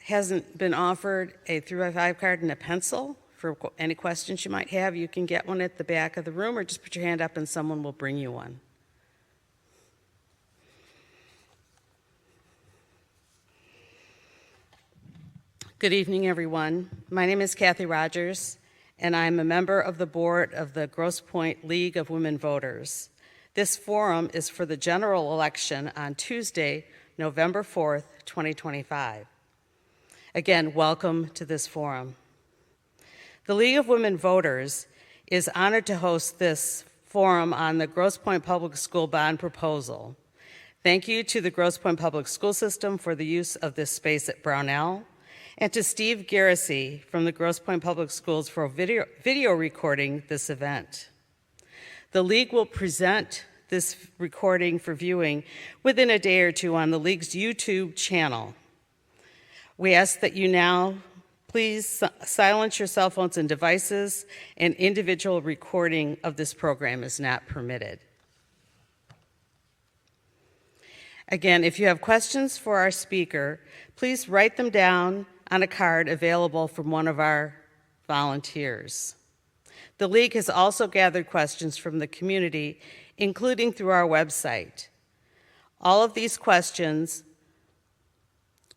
hasn't been offered a 3x5 card and a pencil for any questions you might have, you can get one at the back of the room or just put your hand up and someone will bring you one. Good evening, everyone. My name is Kathy Rogers, and I'm a member of the board of the Grosse Pointe League of Women Voters. This forum is for the general election on Tuesday, November 4th, 2025. Again, welcome to this forum. The League of Women Voters is honored to host this forum on the Grosse Pointe Public School bond proposal. Thank you to the Grosse Pointe Public School System for the use of this space at Brownell, and to Steve Garrissey from the Grosse Pointe Public Schools for video recording this event. The League will present this recording for viewing within a day or two on the League's YouTube channel. We ask that you now please silence your cell phones and devices, and individual recording of this program is not permitted. Again, if you have questions for our speaker, please write them down on a card available from one of our volunteers. The League has also gathered questions from the community, including through our website. All of these questions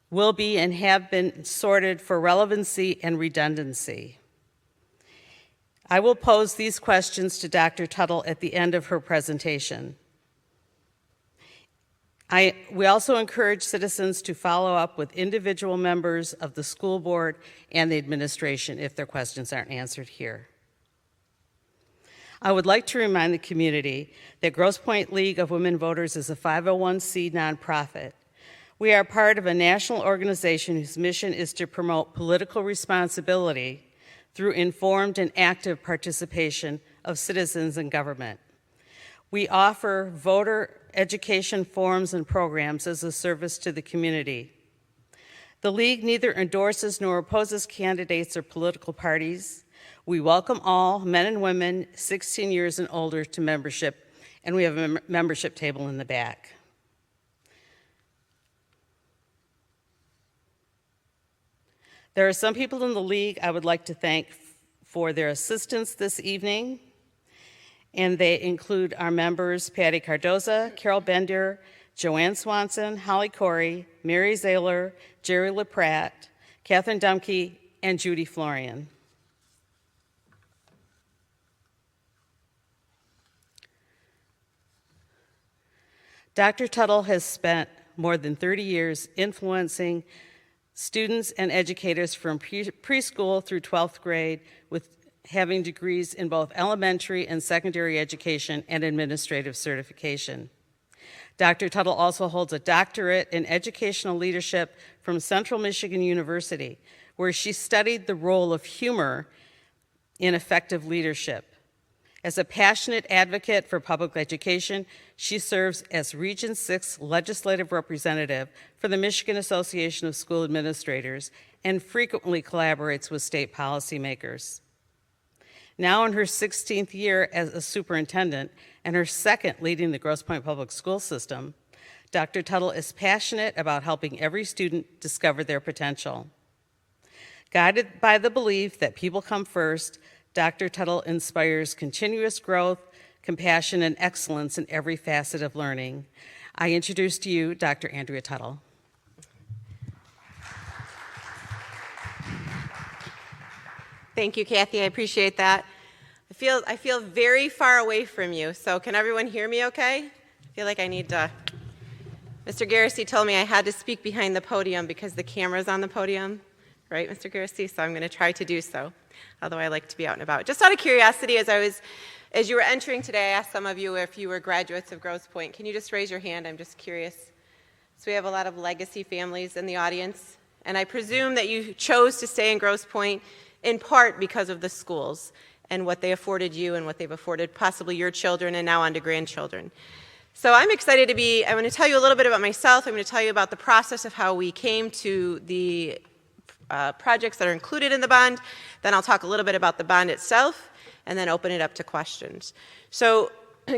will be and have been sorted for relevancy and redundancy. I will pose these questions to Dr. Tuttle at the end of her presentation. We also encourage citizens to follow up with individual members of the school board and the administration if their questions aren't answered here. I would like to remind the community that Grosse Pointe League of Women Voters is a 501c nonprofit. We are part of a national organization whose mission is to promote political responsibility through informed and active participation of citizens in government. We offer voter education forums and programs as a service to the community. The League neither endorses nor opposes candidates or political parties. We welcome all men and women 16 years and older to membership, and we have a membership table in the back. There are some people in the League I would like to thank for their assistance this evening, and they include our members Patty Cardoza, Carol Bender, Joanne Swanson, Holly Corey, Mary Zahler, Jerry LaPratt, Catherine Dumke, and Judy Florian. Dr. Tuttle has spent more than 30 years influencing students and educators from preschool through 12th grade, with having degrees in both elementary and secondary education and administrative certification. Dr. Tuttle also holds a doctorate in educational leadership from Central Michigan University, where she studied the role of humor in effective leadership. As a passionate advocate for public education, she serves as Region 6 legislative representative for the Michigan Association of School Administrators and frequently collaborates with state policymakers. Now in her 16th year as a superintendent and her second leading the Grosse Pointe Public School System, Dr. Tuttle is passionate about helping every student discover their potential. Guided by the belief that people come first, Dr. Tuttle inspires continuous growth, compassion, and excellence in every facet of learning. I introduce to you Dr. Andrea Tuttle. Thank you, Kathy. I appreciate that. I feel very far away from you, so can everyone hear me okay? I feel like I need to. Mr. Garrissey told me I had to speak behind the podium because the camera's on the podium, right, Mr. Garrissey? So I'm going to try to do so, although I like to be out and about. Just out of curiosity, as you were entering today, I asked some of you if you were graduates of Grosse Pointe. Can you just raise your hand? I'm just curious. So we have a lot of legacy families in the audience, and I presume that you chose to stay in Grosse Pointe in part because of the schools and what they afforded you and what they've afforded possibly your children and now on to grandchildren. So I'm excited I'm going to tell you a little bit about myself. I'm going to tell you about the process of how we came to the projects that are included in the bond. Then I'll talk a little bit about the bond itself and then open it up to questions. So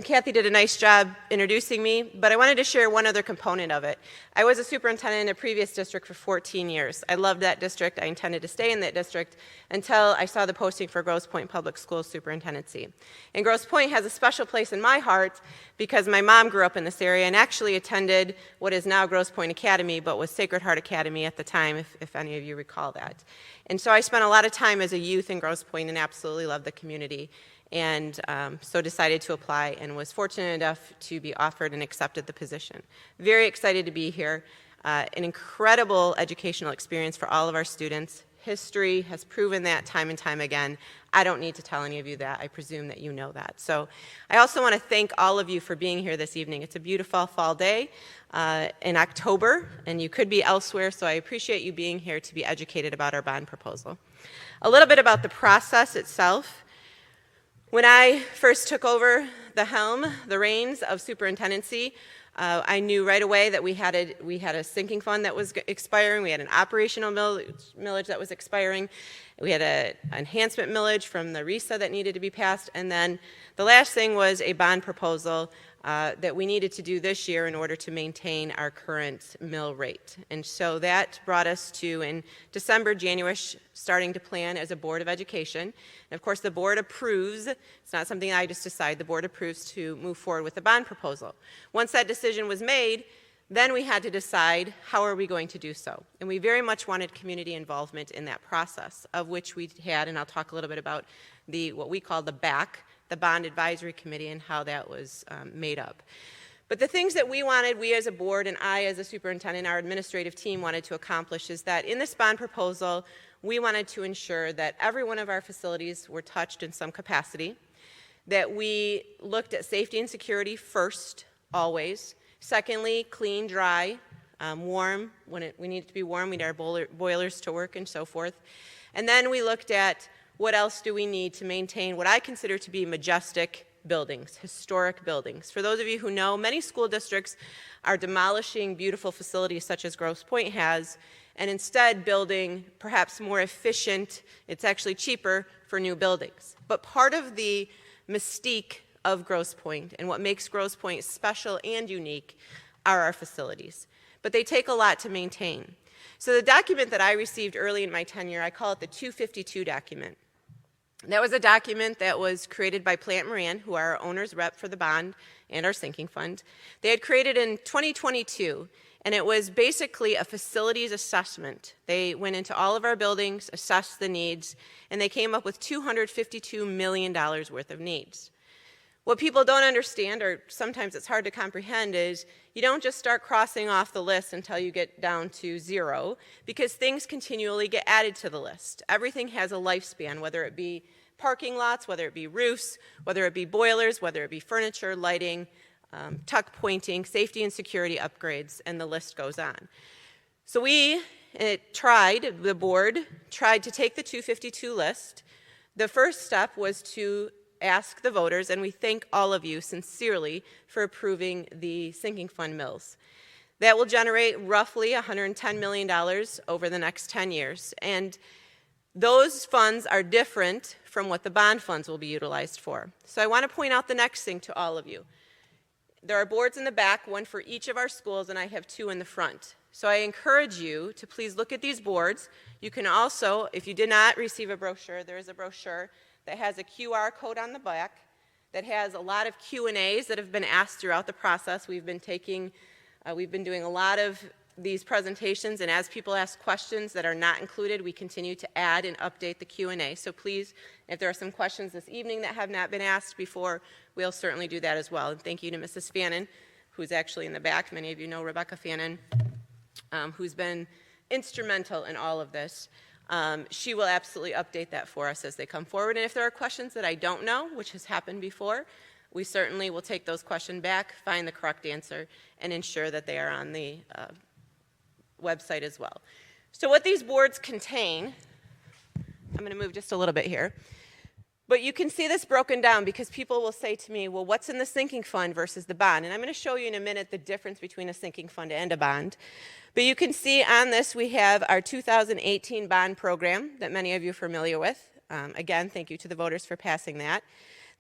Kathy did a nice job introducing me, but I wanted to share one other component of it. I was a superintendent in a previous district for 14 years. I loved that district. I intended to stay in that district until I saw the posting for Grosse Pointe Public Schools superintendency. And Grosse Pointe has a special place in my heart because my mom grew up in this area and actually attended what is now Grosse Pointe Academy, but was Sacred Heart Academy at the time, if any of you recall that. And so I spent a lot of time as a youth in Grosse Pointe and absolutely loved the community. And so decided to apply and was fortunate enough to be offered and accepted the position. Very excited to be here. An incredible educational experience for all of our students. History has proven that time and time again. I don't need to tell any of you that. I presume that you know that. So I also want to thank all of you for being here this evening. It's a beautiful fall day in October, and you could be elsewhere, so I appreciate you being here to be educated about our bond proposal. A little bit about the process itself. When I first took over the helm, the reins of superintendency, I knew right away that we had a sinking fund that was expiring, we had an operational millage that was expiring, we had an enhancement millage from the RESA that needed to be passed, and then the last thing was a bond proposal that we needed to do this year in order to maintain our current mill rate. And so that brought us to, in December, January, starting to plan as a Board of Education. And of course, the board approves. It's not something I just decide. The board approves to move forward with the bond proposal. Once that decision was made, then we had to decide how are we going to do so. And we very much wanted community involvement in that process, of which we had, and I'll talk a little bit about what we call the BAC, the Bond Advisory Committee, and how that was made up. But the things that we wanted, we as a board and I as a superintendent, our administrative team wanted to accomplish is that in this bond proposal, we wanted to ensure that every one of our facilities were touched in some capacity, that we looked at safety and security first, always. Secondly, clean, dry, warm. When we need it to be warm, we need our boilers to work and so forth. And then we looked at what else do we need to maintain what I consider to be majestic buildings, historic buildings. For those of you who know, many school districts are demolishing beautiful facilities such as Grosse Pointe has, and instead building perhaps more efficient, it's actually cheaper for new buildings. But part of the mystique of Grosse Pointe and what makes Grosse Pointe special and unique are our facilities. But they take a lot to maintain. So the document that I received early in my tenure, I call it the 252 document. That was a document that was created by Plant Moran, who are our owner's rep for the bond and our sinking fund. They had created in 2022, and it was basically a facilities assessment. They went into all of our buildings, assessed the needs, and they came up with $252 million worth of needs. What people don't understand, or sometimes it's hard to comprehend, is you don't just start crossing off the list until you get down to zero, because things continually get added to the list. Everything has a lifespan, whether it be parking lots, whether it be roofs, whether it be boilers, whether it be furniture, lighting, tuck pointing, safety and security upgrades, and the list goes on. So the board tried to take the 252 list. The first step was to ask the voters, and we thank all of you sincerely for approving the sinking fund mills. That will generate roughly $110 million over the next 10 years, and those funds are different from what the bond funds will be utilized for. So I want to point out the next thing to all of you. There are boards in the back, one for each of our schools, and I have two in the front. So I encourage you to please look at these boards. You can also, if you did not receive a brochure, there is a brochure that has a QR code on the back that has a lot of Q&As that have been asked throughout the process. We've been doing a lot of these presentations, and as people ask questions that are not included, we continue to add and update the Q&A. So please, if there are some questions this evening that have not been asked before, we'll certainly do that as well. And thank you to Mrs. Fannin, who's actually in the back. Many of you know Rebecca Fannin, who's been instrumental in all of this. She will absolutely update that for us as they come forward. And if there are questions that I don't know, which has happened before, we certainly will take those questions back, find the correct answer, and ensure that they are on the website as well. So what these boards contain, I'm going to move just a little bit here, but you can see this broken down because people will say to me, well, what's in the sinking fund versus the bond? And I'm going to show you in a minute the difference between a sinking fund and a bond. But you can see on this we have our 2018 bond program that many of you are familiar with. Again, thank you to the voters for passing that.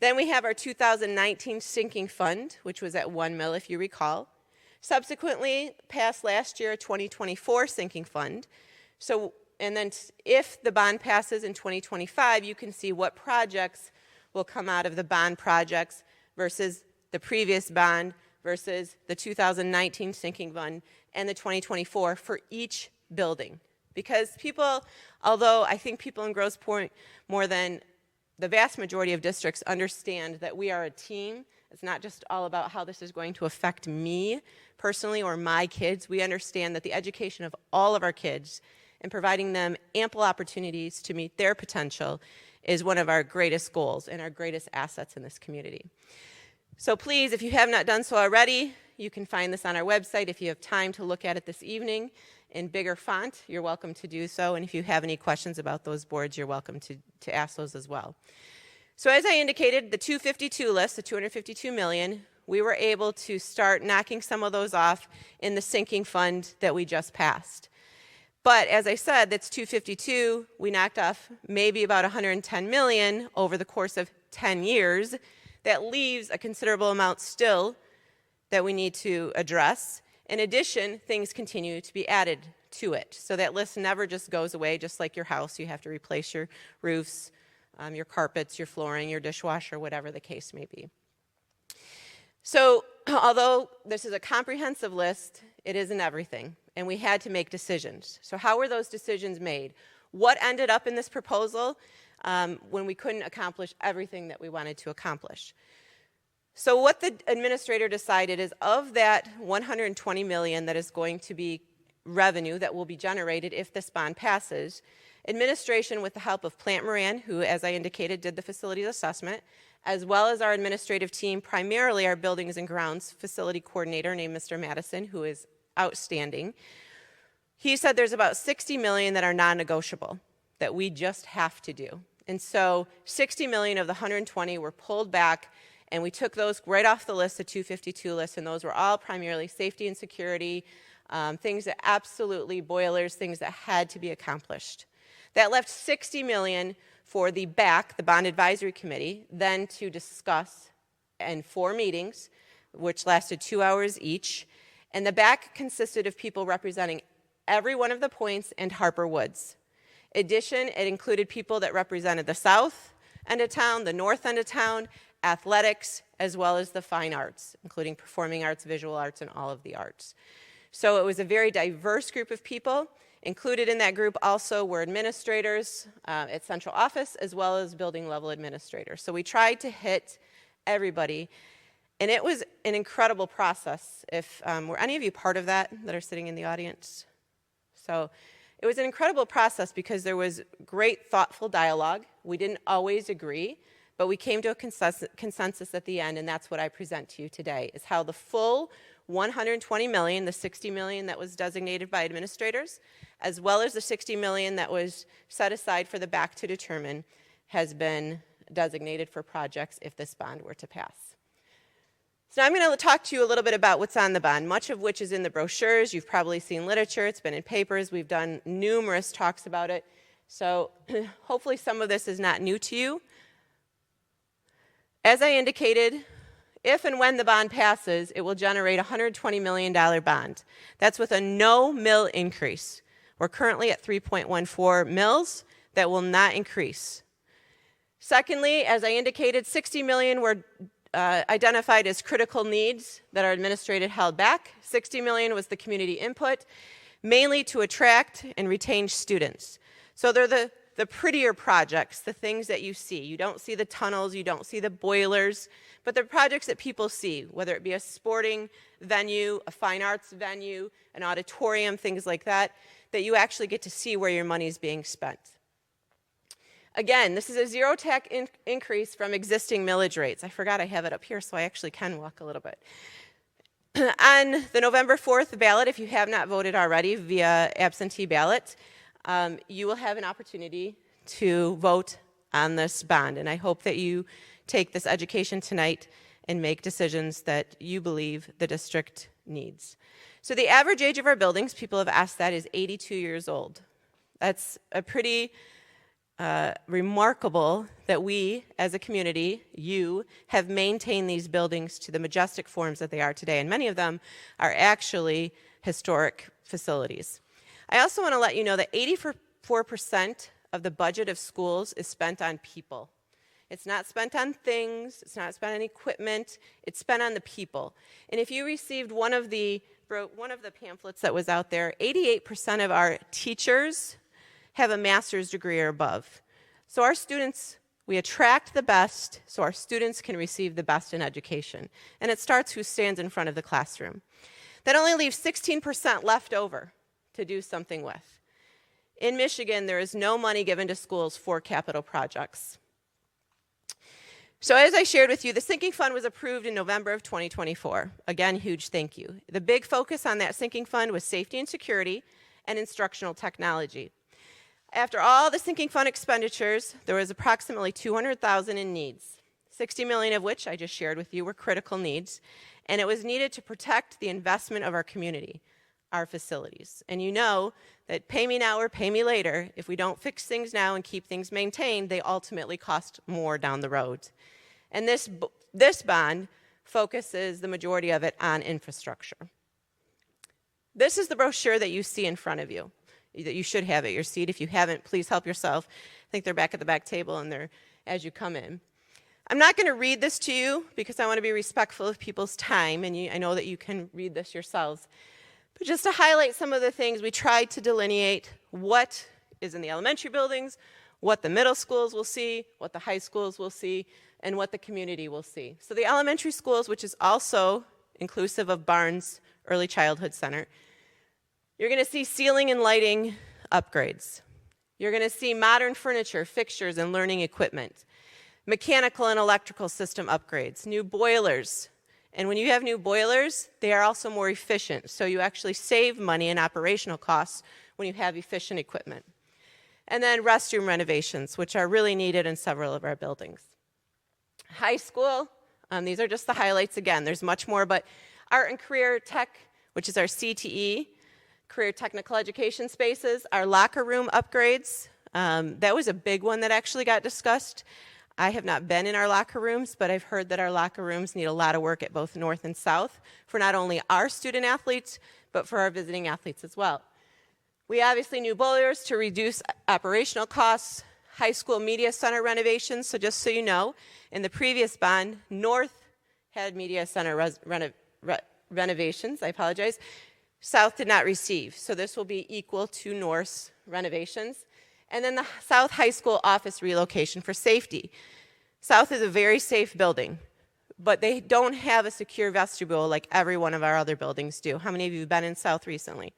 Then we have our 2019 sinking fund, which was at 1 mil, if you recall. Subsequently, passed last year, a 2024 sinking fund. And then if the bond passes in 2025, you can see what projects will come out of the bond projects versus the previous bond versus the 2019 sinking fund and the 2024 for each building. Because people, although I think people in Grosse Pointe more than the vast majority of districts understand that we are a team. It's not just all about how this is going to affect me personally or my kids. We understand that the education of all of our kids and providing them ample opportunities to meet their potential is one of our greatest goals and our greatest assets in this community. So please, if you have not done so already, you can find this on our website. If you have time to look at it this evening in bigger font, you're welcome to do so. And if you have any questions about those boards, you're welcome to ask those as well. So as I indicated, the 252 list, the 252 million, we were able to start knocking some of those off in the sinking fund that we just passed. But as I said, that's 252. We knocked off maybe about 110 million over the course of 10 years. That leaves a considerable amount still that we need to address. In addition, things continue to be added to it. So that list never just goes away, just like your house. You have to replace your roofs, your carpets, your flooring, your dishwasher, whatever the case may be. So although this is a comprehensive list, it isn't everything, and we had to make decisions. So how were those decisions made? What ended up in this proposal when we couldn't accomplish everything that we wanted to accomplish? So what the administrator decided is of that 120 million that is going to be revenue that will be generated if this bond passes, administration with the help of Plant Moran, who, as I indicated, did the facilities assessment, as well as our administrative team, primarily our buildings and grounds facility coordinator named Mr. Madison, who is outstanding. He said there's about 60 million that are non-negotiable that we just have to do. And so 60 million of the 120 were pulled back, and we took those right off the list, the 252 list, and those were all primarily safety and security, things that absolutely, boilers, things that had to be accomplished. That left 60 million for the BAC, the Bond Advisory Committee, then to discuss in 4 meetings, which lasted 2 hours each. And the BAC consisted of people representing every one of the points and Harper Woods. In addition, it included people that represented the south end of town, the north end of town, athletics, as well as the fine arts, including performing arts, visual arts, and all of the arts. So it was a very diverse group of people. Included in that group also were administrators at central office, as well as building level administrators. So we tried to hit everybody, and it was an incredible process. If were any of you part of that are sitting in the audience? So it was an incredible process because there was great, thoughtful dialogue. We didn't always agree, but we came to a consensus at the end, and that's what I present to you today, is how the full 120 million, the 60 million that was designated by administrators, as well as the 60 million that was set aside for the BAC to determine, has been designated for projects if this bond were to pass. So now I'm going to talk to you a little bit about what's on the bond, much of which is in the brochures. You've probably seen literature. It's been in papers. We've done numerous talks about it. So hopefully some of this is not new to you. As I indicated, if and when the bond passes, it will generate a $120 million bond. That's with a no mill increase. We're currently at 3.14 mills. That will not increase. Secondly, as I indicated, 60 million were identified as critical needs that our administrator held back. 60 million was the community input, mainly to attract and retain students. So they're the prettier projects, the things that you see. You don't see the tunnels, you don't see the boilers, but the projects that people see, whether it be a sporting venue, a fine arts venue, an auditorium, things like that, that you actually get to see where your money is being spent. Again, this is a zero tax increase from existing millage rates. I forgot I have it up here, so I actually can walk a little bit. On the November 4th ballot, if you have not voted already via absentee ballot, you will have an opportunity to vote on this bond, and I hope that you take this education tonight and make decisions that you believe the district needs. So the average age of our buildings, people have asked that, is 82 years old. That's a pretty remarkable that we, as a community, you, have maintained these buildings to the majestic forms that they are today, and many of them are actually historic facilities. I also want to let you know that 84% of the budget of schools is spent on people. It's not spent on things, it's not spent on equipment, it's spent on the people. And if you received one of the pamphlets that was out there, 88% of our teachers have a master's degree or above. So our students, we attract the best so our students can receive the best in education. And it starts who stands in front of the classroom. That only leaves 16% left over to do something with. In Michigan, there is no money given to schools for capital projects. So as I shared with you, the sinking fund was approved in November of 2024. Again, huge thank you. The big focus on that sinking fund was safety and security and instructional technology. After all the sinking fund expenditures, there was approximately $200,000 in needs, $60 million of which I just shared with you were critical needs, and it was needed to protect the investment of our community, our facilities. And you know that pay me now or pay me later, if we don't fix things now and keep things maintained, they ultimately cost more down the road. And this bond focuses the majority of it on infrastructure. This is the brochure that you see in front of you, that you should have at your seat. If you haven't, please help yourself. I think they're back at the back table and they're as you come in. I'm not going to read this to you because I want to be respectful of people's time, and I know that you can read this yourselves. But just to highlight some of the things, we tried to delineate what is in the elementary buildings, what the middle schools will see, what the high schools will see, and what the community will see. So the elementary schools, which is also inclusive of Barnes Early Childhood Center, you're going to see ceiling and lighting upgrades. You're going to see modern furniture, fixtures, and learning equipment, mechanical and electrical system upgrades, new boilers. And when you have new boilers, they are also more efficient. So you actually save money in operational costs when you have efficient equipment. And then restroom renovations, which are really needed in several of our buildings. High school, these are just the highlights again. There's much more, but art and career tech, which is our CTE, career technical education spaces, our locker room upgrades. That was a big one that actually got discussed. I have not been in our locker rooms, but I've heard that our locker rooms need a lot of work at both North and South for not only our student athletes, but for our visiting athletes as well. We obviously new boilers to reduce operational costs, high school media center renovations. So just so you know, in the previous bond, North had media center renovations, I apologize. South did not receive, so this will be equal to North's renovations. And then the South High School office relocation for safety. South is a very safe building, but they don't have a secure vestibule like every one of our other buildings do. How many of you have been in South recently?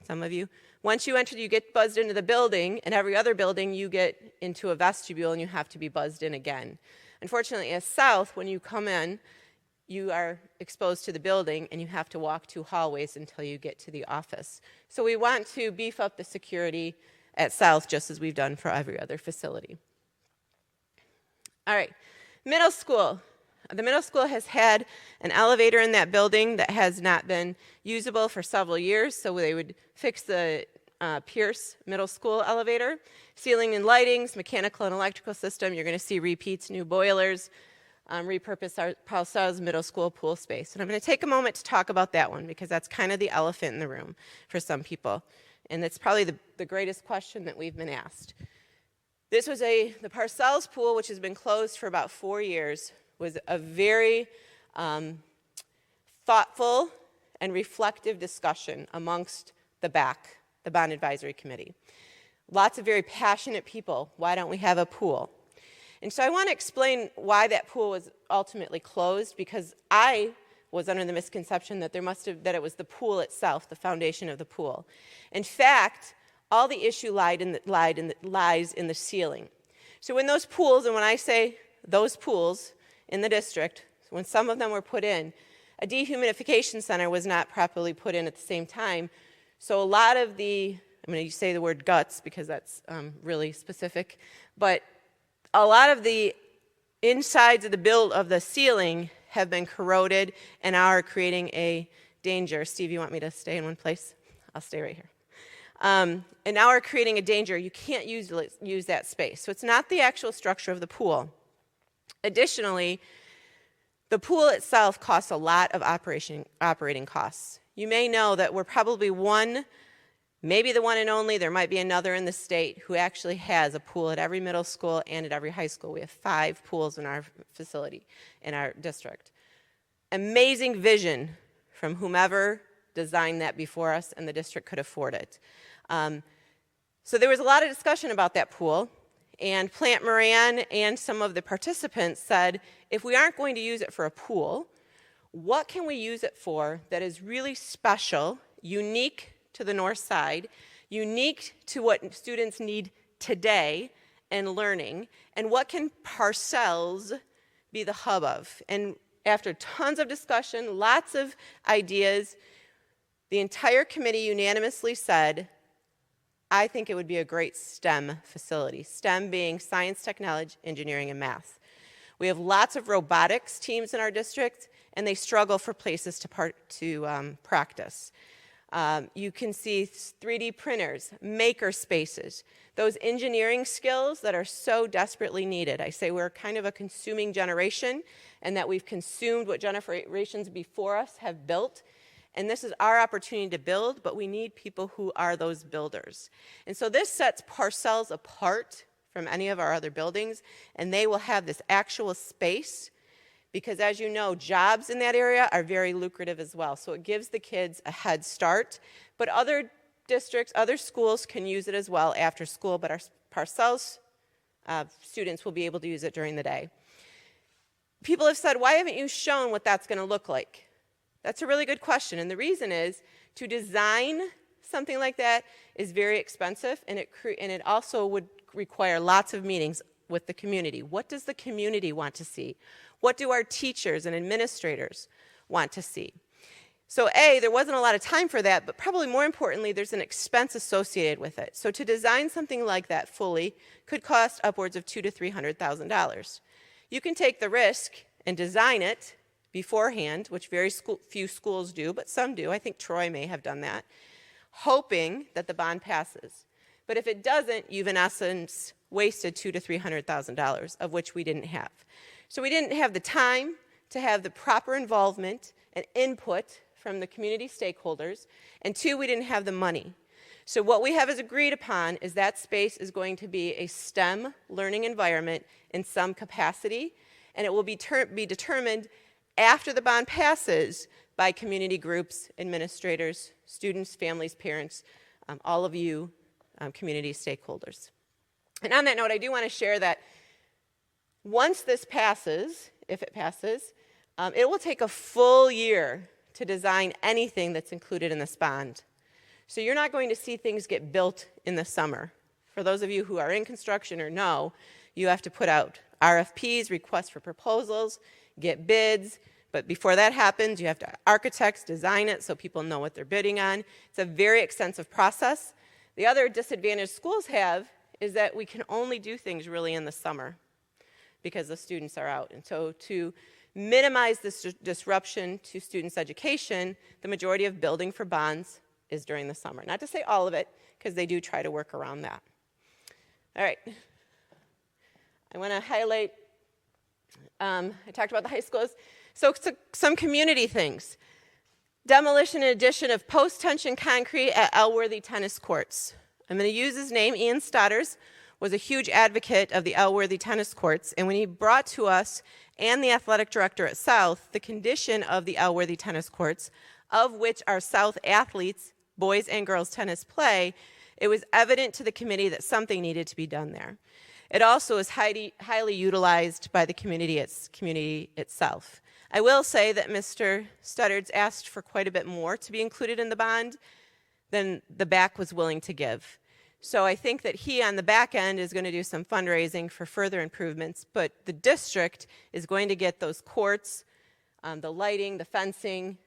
Some of you. Once you enter, you get buzzed into the building, and every other building you get into a vestibule and you have to be buzzed in again. Unfortunately, at South, when you come in, you are exposed to the building and you have to walk 2 hallways until you get to the office. So we want to beef up the security at South just as we've done for every other facility. All right, middle school. The middle school has had an elevator in that building that has not been usable for several years, so they would fix the Pierce Middle School elevator. Ceiling and lightings, mechanical and electrical system, you're going to see repeats, new boilers, repurpose our Paul Sells Middle School pool space. And I'm going to take a moment to talk about that one because that's kind of the elephant in the room for some people. And it's probably the greatest question that we've been asked. This was the Parcells pool, which has been closed for about 4 years, was a very thoughtful and reflective discussion amongst the Bond Advisory Committee. Lots of very passionate people. Why don't we have a pool? And so I want to explain why that pool was ultimately closed, because I was under the misconception that that it was the pool itself, the foundation of the pool. In fact, all the issue lies in the ceiling. So when those pools, and when I say those pools in the district, when some of them were put in, a dehumidification center was not properly put in at the same time. So a lot of I'm going to say the word guts because that's really specific, but a lot of the insides of the ceiling have been corroded and are creating a danger. Steve, you want me to stay in one place? I'll stay right here. And now we're creating a danger. You can't use that space. So it's not the actual structure of the pool. Additionally, the pool itself costs a lot of operating costs. You may know that we're probably one, maybe the one and only, there might be another in the state who actually has a pool at every middle school and at every high school. We have 5 pools in our facility, in our district. Amazing vision from whomever designed that before us, and the district could afford it. So there was a lot of discussion about that pool, and Plant Moran and some of the participants said, if we aren't going to use it for a pool, what can we use it for that is really special, unique to the north side, unique to what students need today and learning, and what can Parcells be the hub of? And after tons of discussion, lots of ideas, the entire committee unanimously said, I think it would be a great STEM facility, STEM being science, technology, engineering, and math. We have lots of robotics teams in our district, and they struggle for places to practice. You can see 3D printers, maker spaces, those engineering skills that are so desperately needed. I say we're kind of a consuming generation, and that we've consumed what generations before us have built. And this is our opportunity to build, but we need people who are those builders. And so this sets Parcells apart from any of our other buildings, and they will have this actual space because, as you know, jobs in that area are very lucrative as well. So it gives the kids a head start, but other districts, other schools can use it as well after school, but our Parcells students will be able to use it during the day. People have said, why haven't you shown what that's going to look like? That's a really good question, and the reason is to design something like that is very expensive, and it also would require lots of meetings with the community. What does the community want to see? What do our teachers and administrators want to see? So there wasn't a lot of time for that, but probably more importantly, there's an expense associated with it. So to design something like that fully could cost upwards of $200,000 to $300,000. You can take the risk and design it beforehand, which very few schools do, but some do. I think Troy may have done that, hoping that the bond passes. But if it doesn't, you've in essence wasted $200,000 to $300,000, of which we didn't have. So we didn't have the time to have the proper involvement and input from the community stakeholders, and 2, we didn't have the money. So what we have as agreed upon is that space is going to be a STEM learning environment in some capacity, and it will be determined after the bond passes by community groups, administrators, students, families, parents, all of you community stakeholders. And on that note, I do want to share that once this passes, if it passes, it will take a full year to design anything that's included in this bond. So you're not going to see things get built in the summer. For those of you who are in construction or know, you have to put out RFPs, requests for proposals, get bids, but before that happens, you have to architects design it so people know what they're bidding on. It's a very extensive process. The other disadvantage schools have is that we can only do things really in the summer because the students are out. And so to minimize this disruption to students' education, the majority of building for bonds is during the summer. Not to say all of it, because they do try to work around that. All right. I want to highlight, I talked about the high schools. So some community things. Demolition and addition of post-tension concrete at Elworthy tennis courts. I'm going to use his name. Ian Stodders was a huge advocate of the Elworthy tennis courts, and when he brought to us and the athletic director at South the condition of the Elworthy tennis courts, of which our South athletes, boys and girls tennis play, it was evident to the committee that something needed to be done there. It also is highly utilized by the community itself. I will say that Mr. Studdards asked for quite a bit more to be included in the bond than the back was willing to give. So I think that he on the back end is going to do some fundraising for further improvements, but the district is going to get those courts, the lighting, the fencing,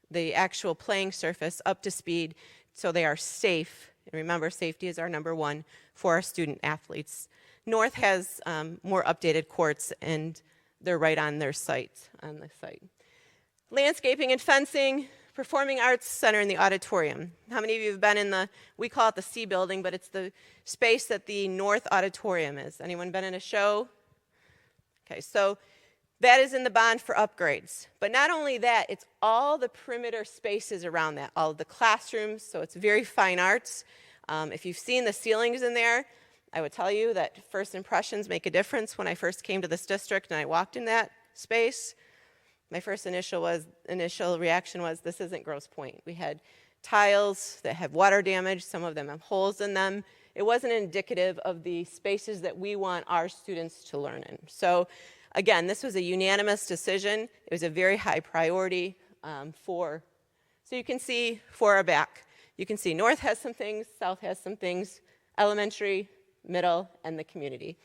the actual playing surface up to speed so they are safe. And remember, safety is our number one for our student athletes. North has more updated courts, and they're right on their site, on the site. Landscaping and fencing, Performing Arts Center in the auditorium. How many of you have been in we call it the C building, but it's the space that the North Auditorium is. Anyone been in a show? Okay, so that is in the bond for upgrades. But not only that, it's all the perimeter spaces around that, all of the classrooms, so it's very fine arts. If you've seen the ceilings in there, I would tell you that first impressions make a difference. When I first came to this district and I walked in that space, my first initial reaction was, this isn't Grosse Pointe. We had tiles that have water damage, some of them have holes in them. It wasn't indicative of the spaces that we want our students to learn in. So again, this was a unanimous decision. It was a very high priority so you can see for our back. You can see North has some things, South has some things, elementary, middle, and the community.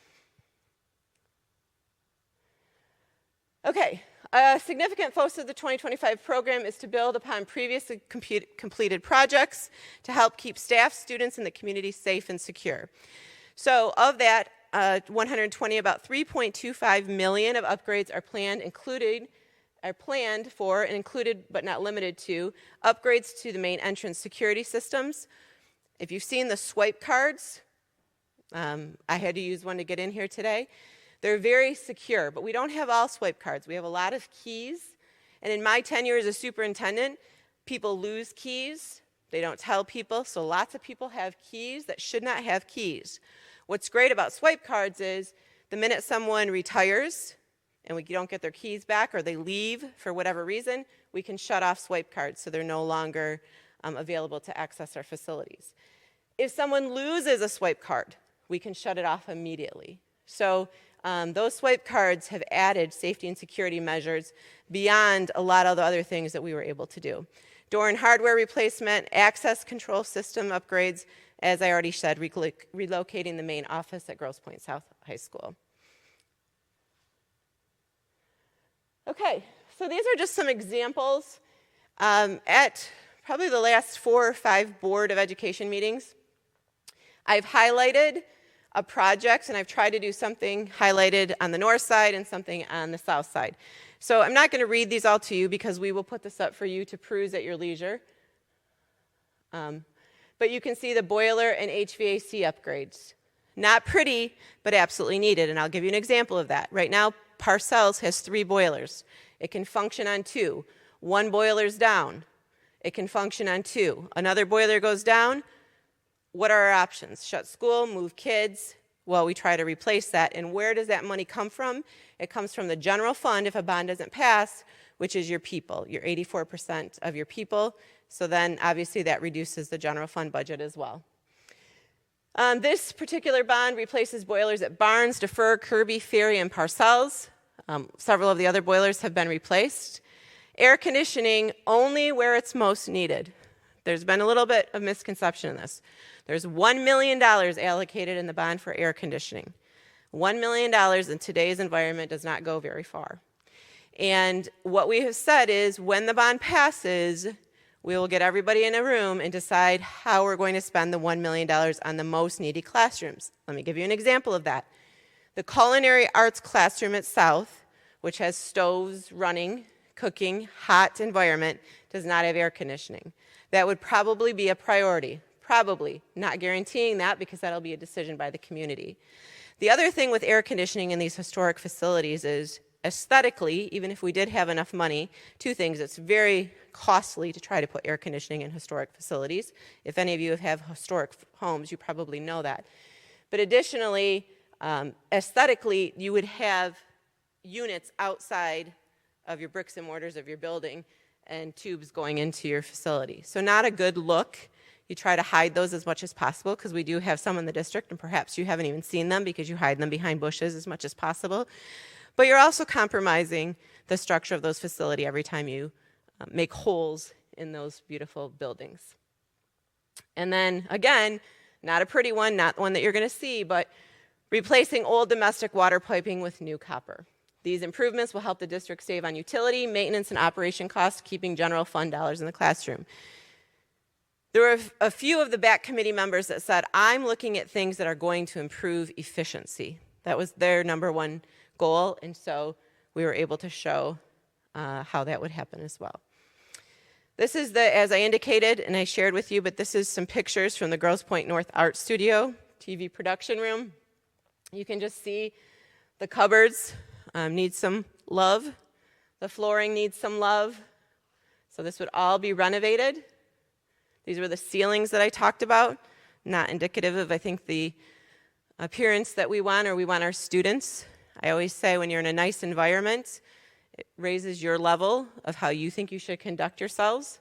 Okay, a significant focus of the 2025 program is to build upon previously completed projects to help keep staff, students, and the community safe and secure. So of that 120, about 3.25 million of upgrades are planned for and included but not limited to upgrades to the main entrance security systems. If you've seen the swipe cards, I had to use one to get in here today. They're very secure, but we don't have all swipe cards. We have a lot of keys, and in my tenure as a superintendent, people lose keys. They don't tell people, so lots of people have keys that should not have keys. What's great about swipe cards is the minute someone retires and we don't get their keys back or they leave for whatever reason, we can shut off swipe cards so they're no longer available to access our facilities. If someone loses a swipe card, we can shut it off immediately. So those swipe cards have added safety and security measures beyond a lot of the other things that we were able to do. Door and hardware replacement, access control system upgrades, as I already said, relocating the main office at Grosse Pointe South High School. Okay, so these are just some examples. At probably the last 4 or 5 Board of Education meetings, I've highlighted a project, and I've tried to do something highlighted on the north side and something on the south side. So I'm not going to read these all to you because we will put this up for you to peruse at your leisure. But you can see the boiler and HVAC upgrades. Not pretty, but absolutely needed, and I'll give you an example of that. Right now, Parcells has 3 boilers. It can function on 2. 1 boiler's down. It can function on 2. Another boiler goes down. What are our options? Shut school, move kids. Well, we try to replace that. And where does that money come from? It comes from the general fund if a bond doesn't pass, which is your people, your 84% of your people. So then obviously that reduces the general fund budget as well. This particular bond replaces boilers at Barnes, Defer, Kirby, Ferry, and Parcells. Several of the other boilers have been replaced. Air conditioning only where it's most needed. There's been a little bit of misconception in this. There's $1 million allocated in the bond for air conditioning. $1 million in today's environment does not go very far. And what we have said is when the bond passes, we will get everybody in a room and decide how we're going to spend the $1 million on the most needy classrooms. Let me give you an example of that. The culinary arts classroom at South, which has stoves running, cooking, hot environment, does not have air conditioning. That would probably be a priority. Probably. Not guaranteeing that because that'll be a decision by the community. The other thing with air conditioning in these historic facilities is aesthetically, even if we did have enough money, 2 things. It's very costly to try to put air conditioning in historic facilities. If any of you have historic homes, you probably know that. But additionally, aesthetically, you would have units outside of your bricks and mortars of your building and tubes going into your facility. So not a good look. You try to hide those as much as possible because we do have some in the district and perhaps you haven't even seen them because you hide them behind bushes as much as possible. But you're also compromising the structure of those facilities every time you make holes in those beautiful buildings. And then again, not a pretty one, not one that you're going to see, but replacing old domestic water piping with new copper. These improvements will help the district save on utility, maintenance, and operation costs, keeping general fund dollars in the classroom. There were a few of the BAC committee members that said, I'm looking at things that are going to improve efficiency. That was their #1 goal, and so we were able to show how that would happen as well. This is as I indicated and I shared with you, but this is some pictures from the Grosse Pointe North Art Studio, TV production room. You can just see the cupboards need some love. The flooring needs some love. So this would all be renovated. These were the ceilings that I talked about, not indicative of, I think, the appearance that we want or we want our students. I always say when you're in a nice environment, it raises your level of how you think you should conduct yourselves.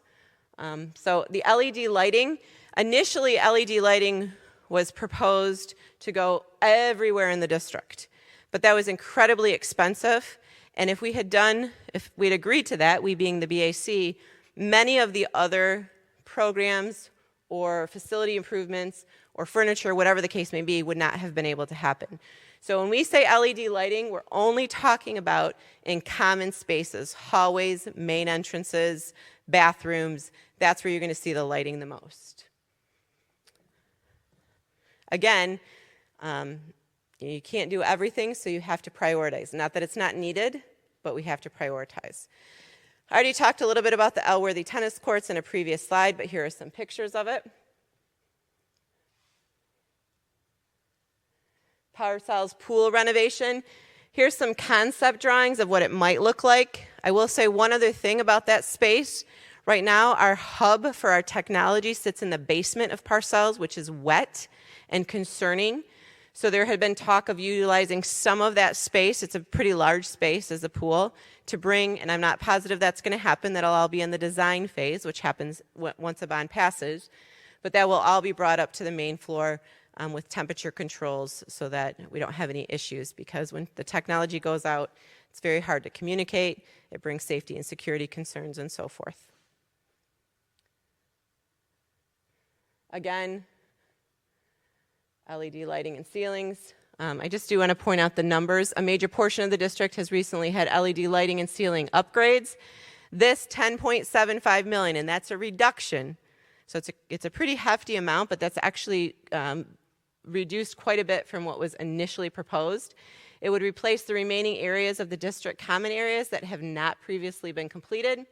So the LED lighting, initially LED lighting was proposed to go everywhere in the district, but that was incredibly expensive. And if we'd agreed to that, we being the BAC, many of the other programs or facility improvements or furniture, whatever the case may be, would not have been able to happen. So when we say LED lighting, we're only talking about in common spaces, hallways, main entrances, bathrooms. That's where you're going to see the lighting the most. Again, you can't do everything, so you have to prioritize. Not that it's not needed, but we have to prioritize. I already talked a little bit about the Elworthy tennis courts in a previous slide, but here are some pictures of it. Parcells pool renovation. Here's some concept drawings of what it might look like. I will say one other thing about that space. Right now, our hub for our technology sits in the basement of Parcells, which is wet and concerning. So there had been talk of utilizing some of that space, it's a pretty large space as a pool, to bring, and I'm not positive that's going to happen, that'll all be in the design phase, which happens once a bond passes, but that will all be brought up to the main floor with temperature controls so that we don't have any issues, because when the technology goes out, it's very hard to communicate, it brings safety and security concerns and so forth. Again, LED lighting and ceilings. I just do want to point out the numbers. A major portion of the district has recently had LED lighting and ceiling upgrades. This $10.75 million, and that's a reduction. So it's a pretty hefty amount, but that's actually reduced quite a bit from what was initially proposed. It would replace the remaining areas of the district common areas that have not previously been completed.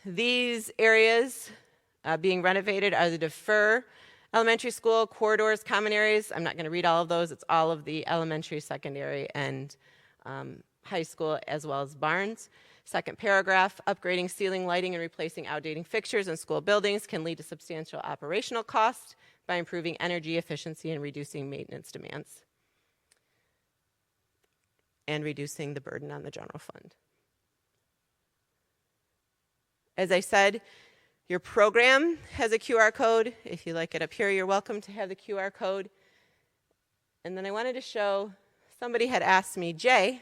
These areas being renovated are the Defer Elementary School, corridors, common areas. I'm not going to read all of those. It's all of the elementary, secondary, and high school, as well as Barnes. Second paragraph, upgrading ceiling lighting and replacing outdated fixtures in school buildings can lead to substantial operational costs by improving energy efficiency and reducing maintenance demands, and reducing the burden on the general fund. As I said, your program has a QR code. If you like it up here, you're welcome to have the QR code. And then I wanted to show, somebody had asked me, Jay,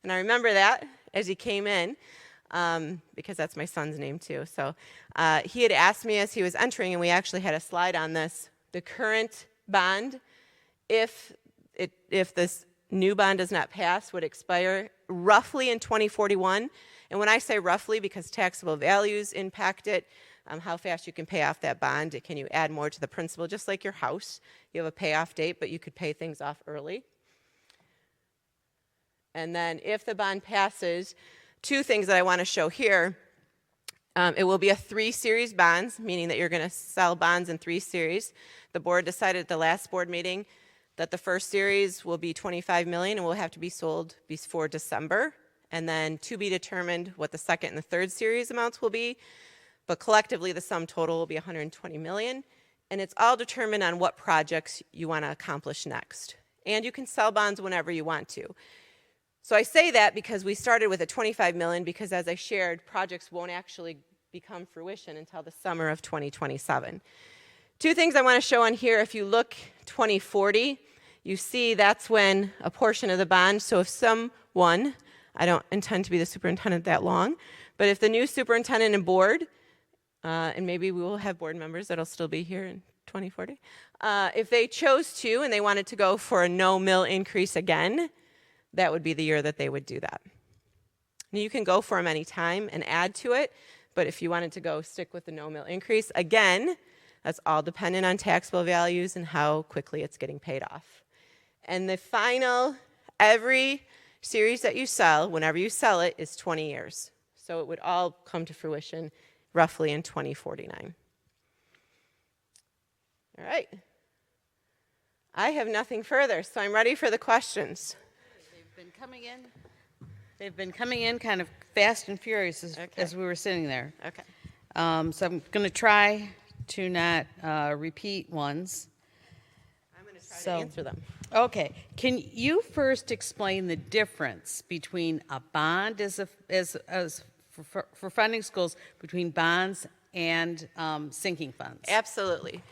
and I remember that as he came in, because that's my son's name too. So he had asked me as he was entering, and we actually had a slide on this, the current bond, if this new bond does not pass, would expire roughly in 2041. And when I say roughly, because taxable values impact it, how fast you can pay off that bond, can you add more to the principal, just like your house. You have a payoff date, but you could pay things off early. And then if the bond passes, two things that I want to show here. It will be a 3-series bonds, meaning that you're going to sell bonds in 3 series. The board decided at the last board meeting that the first series will be $25 million and will have to be sold before December. And then to be determined what the second and the third series amounts will be. But collectively, the sum total will be $120 million. And it's all determined on what projects you want to accomplish next. And you can sell bonds whenever you want to. So I say that because we started with a $25 million, because as I shared, projects won't actually become fruition until the summer of 2027. Two things I want to show on here. If you look 2040, you see that's when a portion of the bond, so if someone, I don't intend to be the superintendent that long, but if the new superintendent and board, and maybe we will have board members that'll still be here in 2040, if they chose to and they wanted to go for a no mill increase again, that would be the year that they would do that. Now, you can go for them any time and add to it, but if you wanted to go stick with the no mill increase, again, that's all dependent on taxable values and how quickly it's getting paid off. And the final, every series that you sell, whenever you sell it, is 20 years. So it would all come to fruition roughly in 2049. All right. I have nothing further, so I'm ready for the questions. They've been coming in kind of fast and furious as we were sitting there. Okay. So I'm going to try to not repeat ones. I'm going to try to answer them. Okay. Can you first explain the difference between a bond for funding schools, between bonds and sinking funds? Absolutely.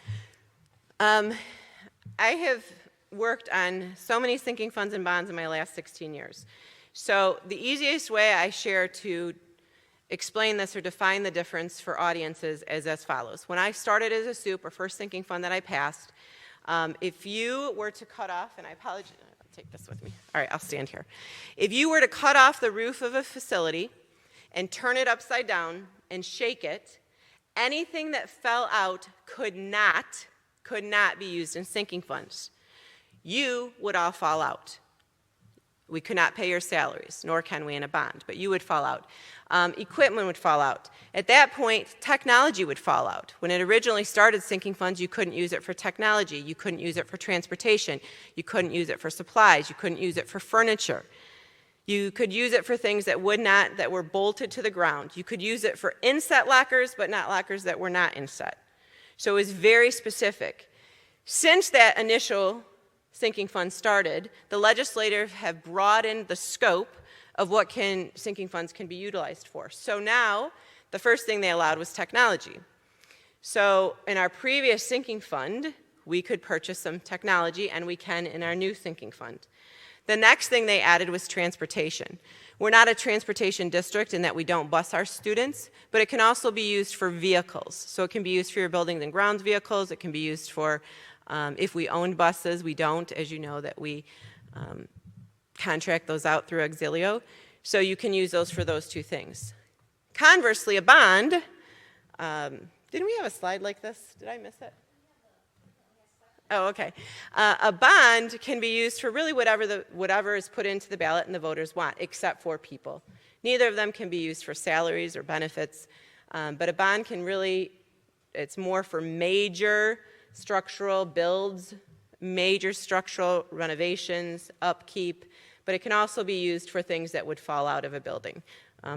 I have worked on so many sinking funds and bonds in my last 16 years. So the easiest way I share to explain this or define the difference for audiences is as follows. When I started as a SOUP, or first sinking fund that I passed, if you were to cut off, and I apologize, I'll take this with me. All right, I'll stand here. If you were to cut off the roof of a facility and turn it upside down and shake it, anything that fell out could not be used in sinking funds. You would all fall out. We could not pay your salaries, nor can we in a bond, but you would fall out. Equipment would fall out. At that point, technology would fall out. When it originally started sinking funds, you couldn't use it for technology. You couldn't use it for transportation. You couldn't use it for supplies. You couldn't use it for furniture. You could use it for things that were bolted to the ground. You could use it for inset lockers, but not lockers that were not inset. So it was very specific. Since that initial sinking fund started, the legislators have broadened the scope of what sinking funds can be utilized for. So now, the first thing they allowed was technology. So in our previous sinking fund, we could purchase some technology, and we can in our new sinking fund. The next thing they added was transportation. We're not a transportation district in that we don't bus our students, but it can also be used for vehicles. So it can be used for your buildings and grounds vehicles. It can be used for, if we owned buses, we don't, as you know, that we contract those out through Auxilio. So you can use those for those two things. Conversely, a bond, didn't we have a slide like this? Did I miss it? Oh, okay. A bond can be used for really whatever is put into the ballot and the voters want, except for people. Neither of them can be used for salaries or benefits, but a bond can really, it's more for major structural builds, major structural renovations, upkeep, but it can also be used for things that would fall out of a building.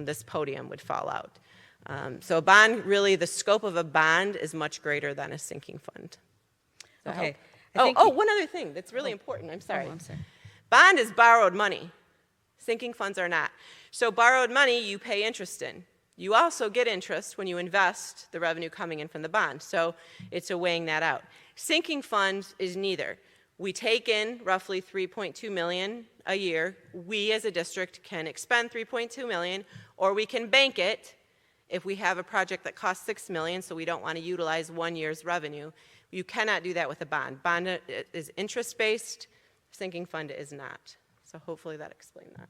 This podium would fall out. So a bond, really, the scope of a bond is much greater than a sinking fund. Okay. One other thing that's really important. I'm sorry. Bond is borrowed money. Sinking funds are not. So borrowed money, you pay interest in. You also get interest when you invest the revenue coming in from the bond. So it's a weighing that out. Sinking funds is neither. We take in roughly $3.2 million a year. We as a district can expend $3.2 million, or we can bank it if we have a project that costs $6 million, so we don't want to utilize 1 year's revenue. You cannot do that with a bond. Bond is interest-based. Sinking fund is not. So hopefully that explained that.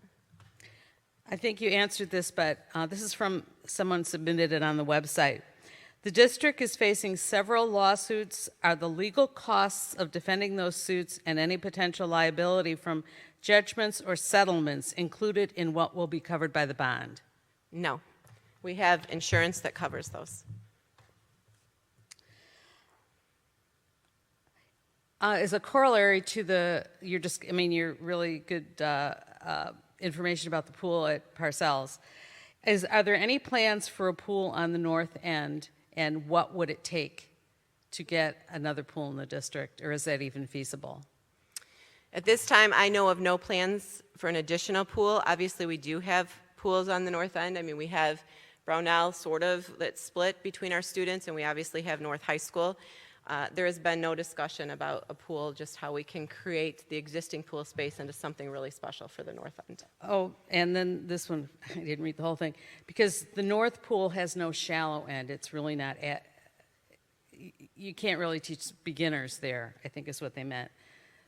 I think you answered this, but this is from someone submitted it on the website. The district is facing several lawsuits. Are the legal costs of defending those suits and any potential liability from judgments or settlements included in what will be covered by the bond? No. We have insurance that covers those. As a corollary to your really good information about the pool at Parcells, are there any plans for a pool on the north end, and what would it take to get another pool in the district, or is that even feasible? At this time, I know of no plans for an additional pool. Obviously, we do have pools on the north end. I mean, we have Brownell, sort of, that's split between our students, and we obviously have North High School. There has been no discussion about a pool, just how we can create the existing pool space into something really special for the north end. Oh, and then this one, I didn't read the whole thing, because the north pool has no shallow end. It's really not you can't really teach beginners there, I think is what they meant.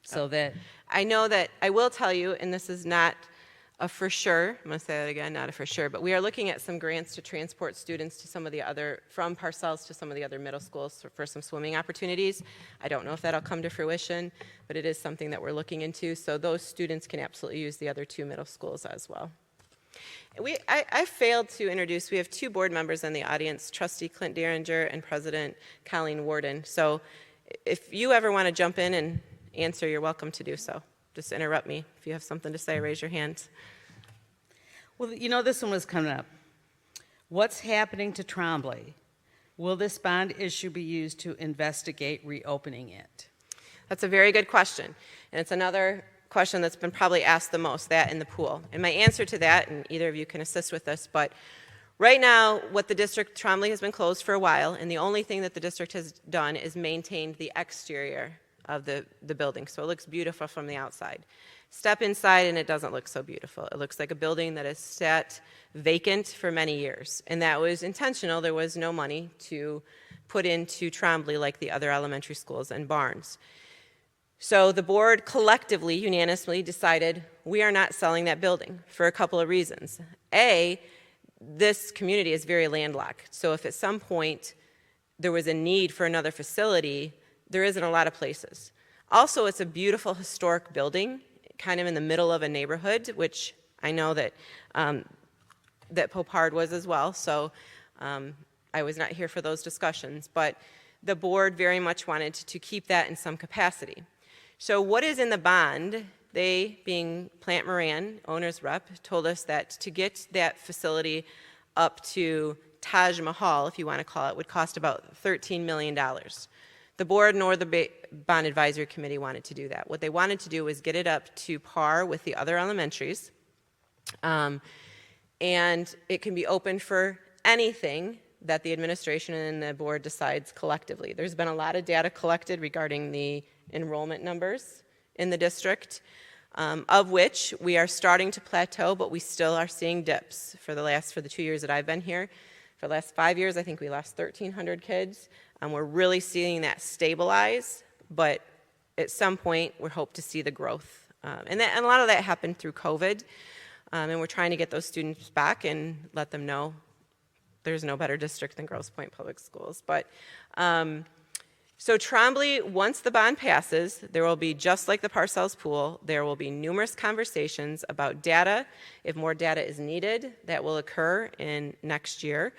So that I know that, I will tell you, and this is not a for sure, I'm going to say that again, not a for sure, but we are looking at some grants to transport students to some of the other, from Parcells to some of the other middle schools for some swimming opportunities. I don't know if that'll come to fruition, but it is something that we're looking into, so those students can absolutely use the other two middle schools as well. I failed to introduce, we have two board members in the audience, Trustee Clint Derringer and President Colleen Warden. So if you ever want to jump in and answer, you're welcome to do so. Just interrupt me. If you have something to say, raise your hand. Well, you know, this one was coming up. What's happening to Trombley? Will this bond issue be used to investigate reopening it? That's a very good question. And it's another question that's been probably asked the most, that in the pool. And my answer to that, and either of you can assist with this, but right now, what the district, Trombley has been closed for a while, and the only thing that the district has done is maintained the exterior of the building, so it looks beautiful from the outside. Step inside and it doesn't look so beautiful. It looks like a building that has sat vacant for many years, and that was intentional. There was no money to put into Trombley like the other elementary schools and Barnes. So the board collectively, unanimously decided we are not selling that building for a couple of reasons. A, this community is very landlocked, so if at some point there was a need for another facility, there isn't a lot of places. Also, it's a beautiful historic building, kind of in the middle of a neighborhood, which I know that that Popard was as well, so I was not here for those discussions, but the board very much wanted to keep that in some capacity. So what is in the bond, they, being Plant Moran, owner's rep, told us that to get that facility up to Taj Mahal, if you want to call it, would cost about $13 million. The board nor the bond advisory committee wanted to do that. What they wanted to do was get it up to par with the other elementaries, and it can be open for anything that the administration and the board decides collectively. There's been a lot of data collected regarding the enrollment numbers in the district, of which we are starting to plateau, but we still are seeing dips for the 2 years that I've been here. For the last 5 years, I think we lost 1,300 kids. We're really seeing that stabilize, but at some point, we hope to see the growth. And a lot of that happened through COVID, and we're trying to get those students back and let them know there's no better district than Grosse Pointe Public Schools. But so Trombley, once the bond passes, there will be, just like the Parcells pool, there will be numerous conversations about data. If more data is needed, that will occur in next year,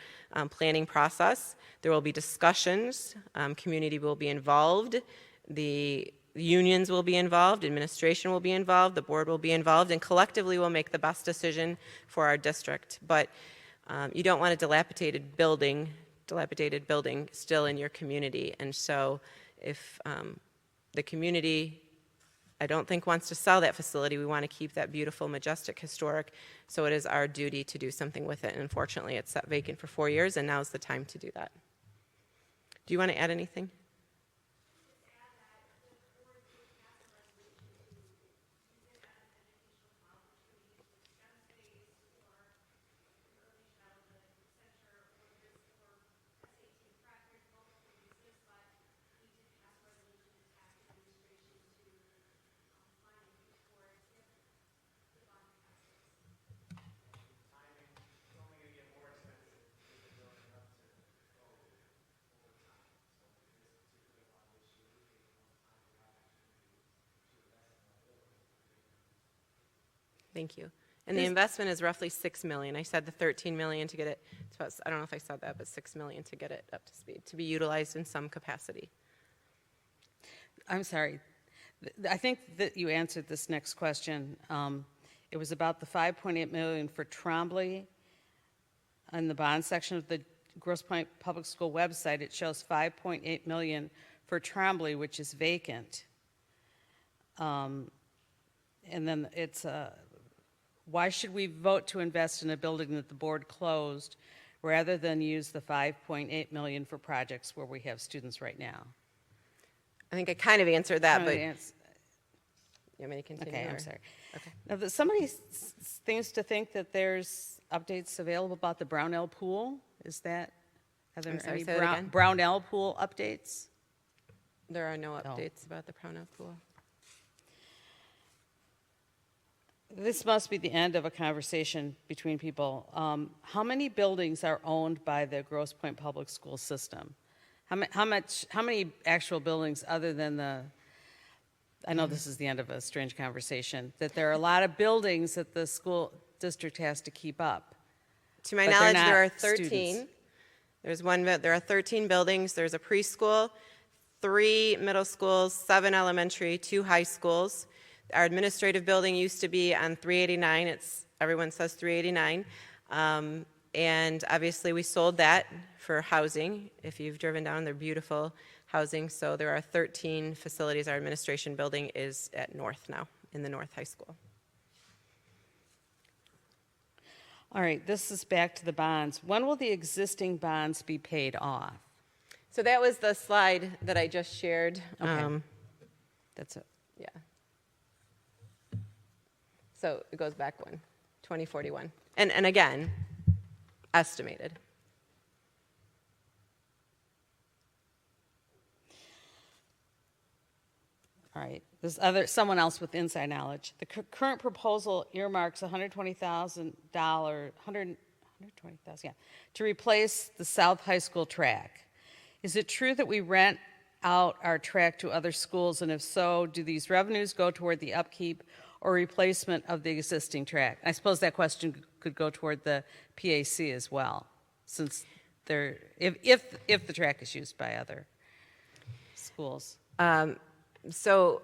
planning process. There will be discussions, community will be involved, the unions will be involved, administration will be involved, the board will be involved, and collectively we'll make the best decision for our district. But you don't want a dilapidated building still in your community. And so if the community, I don't think, wants to sell that facility, we want to keep that beautiful, majestic, historic, so it is our duty to do something with it. And unfortunately, it's sat vacant for 4 years, and now's the time to do that. Do you want to add anything? Thank you. And the investment is roughly $6 million. I said the $13 million to get it, I don't know if I said that, but $6 million to get it up to speed, to be utilized in some capacity. I'm sorry. I think that you answered this next question. It was about the $5.8 million for Trombley. On the bond section of the Grosse Pointe Public School website, it shows $5.8 million for Trombley, which is vacant. And then it's why should we vote to invest in a building that the board closed rather than use the $5.8 million for projects where we have students right now? I think I kind of answered that, but you want me to continue? Okay, I'm sorry. Okay. Now, somebody seems to think that there's updates available about the Brownell pool. Is that, are there any Brownell pool updates? There are no updates about the Brownell pool. This must be the end of a conversation between people. How many buildings are owned by the Grosse Pointe Public School system? How many actual buildings other than the, I know this is the end of a strange conversation, that there are a lot of buildings that the school district has to keep up. To my But they're knowledge, not there are students. 13. There are 13 buildings. There's a preschool, 3 middle schools, 7 elementary, 2 high schools. Our administrative building used to be on 389. Everyone says 389. And obviously we sold that for housing. If you've driven down, they're beautiful housing. So there are 13 facilities. Our administration building is at North now, in the North High School. All right, this is back to the bonds. When will the existing bonds be paid off? So that was the slide that I just shared. Okay. That's it. Yeah. So it goes back 2041. And again, estimated. All right. There's someone else with inside knowledge. The current proposal earmarks $120,000, yeah, to replace the South High School track. Is it true that we rent out our track to other schools, and if so, do these revenues go toward the upkeep or replacement of the existing track? I suppose that question could go toward the PAC as well, since if the track is used by other schools. So